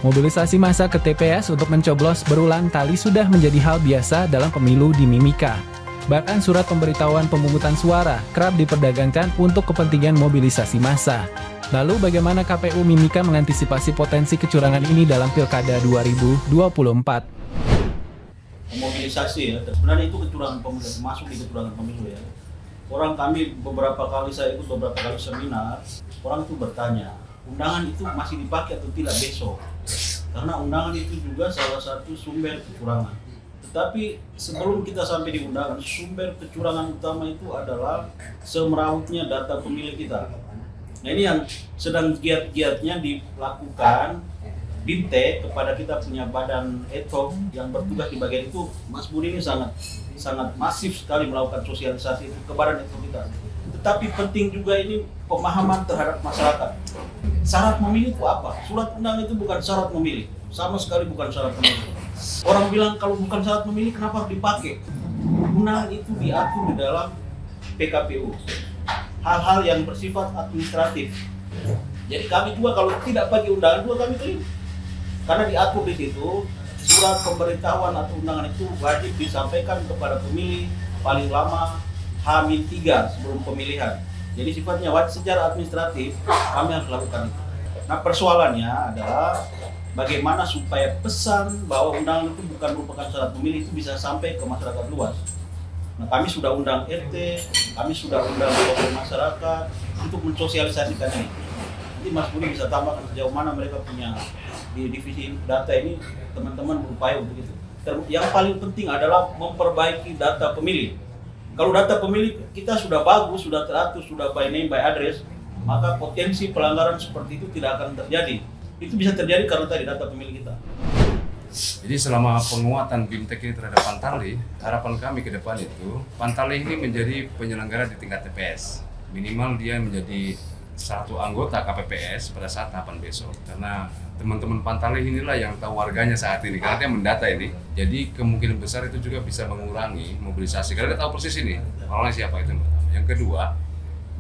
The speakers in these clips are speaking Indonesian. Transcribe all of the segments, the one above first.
Mobilisasi massa ke TPS untuk mencoblos berulang kali sudah menjadi hal biasa dalam pemilu di Mimika. Bahkan surat pemberitahuan pemungutan suara kerap diperdagangkan untuk kepentingan mobilisasi massa. Lalu bagaimana KPU Mimika mengantisipasi potensi kecurangan ini dalam Pilkada 2024? Mobilisasi ya, sebenarnya itu kecurangan pemilu, masuk di kecurangan pemilu ya. Kami beberapa kali saya ikut beberapa kali seminar, orang itu bertanya, undangan itu masih dipakai atau tidak besok? Karena undangan itu juga salah satu sumber kecurangan. Tetapi sebelum kita sampai di undangan, sumber kecurangan utama itu adalah semerautnya data pemilih kita. Nah ini yang sedang giat-giatnya dilakukan BIMTEK kepada kita punya badan etom yang bertugas di bagian itu. Mas Budi ini sangat masif sekali melakukan sosialisasi itu ke badan etom kita. Tetapi penting juga ini pemahaman terhadap masyarakat. Syarat memilih itu apa? Surat undangan itu bukan syarat memilih, sama sekali bukan syarat memilih. Orang bilang kalau bukan syarat memilih kenapa harus dipakai? Undangan itu diatur di dalam PKPU. Hal-hal yang bersifat administratif. Jadi kami juga kalau tidak pakai undangan juga kami terima. Karena diatur di situ, surat pemberitahuan atau undangan itu wajib disampaikan kepada pemilih paling lama H-3 sebelum pemilihan. Jadi sifatnya wajib secara administratif kami harus lakukan itu. Nah persoalannya adalah bagaimana supaya pesan bahwa undangan itu bukan merupakan syarat pemilih itu bisa sampai ke masyarakat luas. Nah kami sudah undang RT, kami sudah undang tokoh masyarakat untuk mensosialisasikan ini. Nanti Mas Budi bisa tambahkan sejauh mana mereka punya di divisi data ini, teman-teman berupaya untuk itu. Yang paling penting adalah memperbaiki data pemilih. Kalau data pemilih kita sudah bagus, sudah teratur, sudah by name, by address, maka potensi pelanggaran seperti itu tidak akan terjadi. Itu bisa terjadi karena tadi data pemilih kita. Jadi selama penguatan BIMTEK ini terhadap Pantali, harapan kami ke depan itu, Pantali ini menjadi penyelenggara di tingkat TPS. Minimal dia menjadi satu anggota KPPS pada saat tahapan besok. Karena teman-teman Pantali inilah yang tahu warganya saat ini, karena dia mendata ini. Jadi kemungkinan besar itu juga bisa mengurangi mobilisasi, karena dia tahu persis ini orangnya siapa itu. Yang kedua,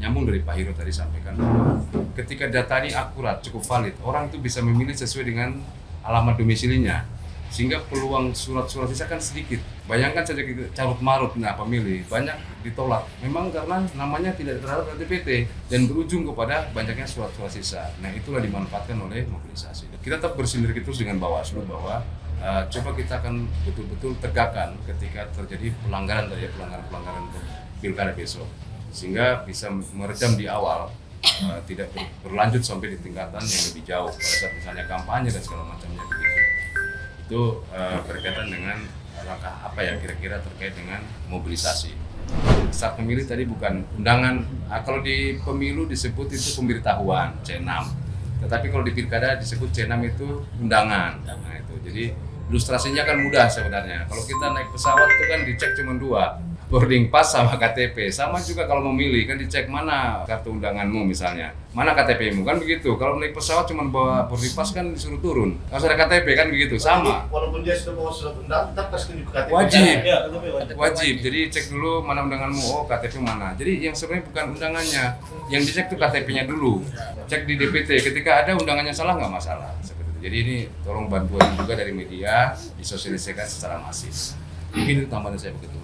nyambung dari Pak Hiro tadi sampaikan bahwa ketika data ini akurat, cukup valid, orang itu bisa memilih sesuai dengan alamat domisilinya, sehingga peluang surat-surat sisa kan sedikit. Bayangkan saja carut marut, nah pemilih banyak ditolak, memang karena namanya tidak terhadap DPT dan berujung kepada banyaknya surat-surat sisa. Nah itulah dimanfaatkan oleh mobilisasi. Kita tetap bersinergi terus dengan Bawaslu bahwa coba kita akan betul-betul tegakkan ketika terjadi pelanggaran pilkada besok, sehingga bisa meredam di awal, tidak berlanjut sampai di tingkatan yang lebih jauh pada saat misalnya kampanye dan segala macamnya begitu. Itu berkaitan dengan langkah apa ya kira-kira terkait dengan mobilisasi. Saat pemilih tadi bukan undangan, kalau di pemilu disebut itu pemberitahuan C6, tetapi kalau di pilkada disebut C6 itu undangan. Nah itu, jadi ilustrasinya kan mudah sebenarnya. Kalau kita naik pesawat itu kan dicek cuma dua, boarding pass sama KTP. Sama juga kalau memilih kan dicek mana kartu undanganmu misalnya, mana KTP-mu kan begitu. Kalau naik pesawat cuma bawa boarding pass kan disuruh turun, harus ada KTP kan begitu, sama. Walaupun dia sudah bawa surat undangan, tetap harus tunjuk KTP. Wajib. Jadi cek dulu mana undanganmu, oh KTP mana. Jadi yang sebenarnya bukan undangannya, yang dicek tuh KTP-nya dulu. Cek di DPT, ketika ada undangannya salah nggak masalah. Seperti itu. Jadi ini tolong bantuan juga dari media disosialisasikan secara masif. Mungkin itu tambahan saya begitu.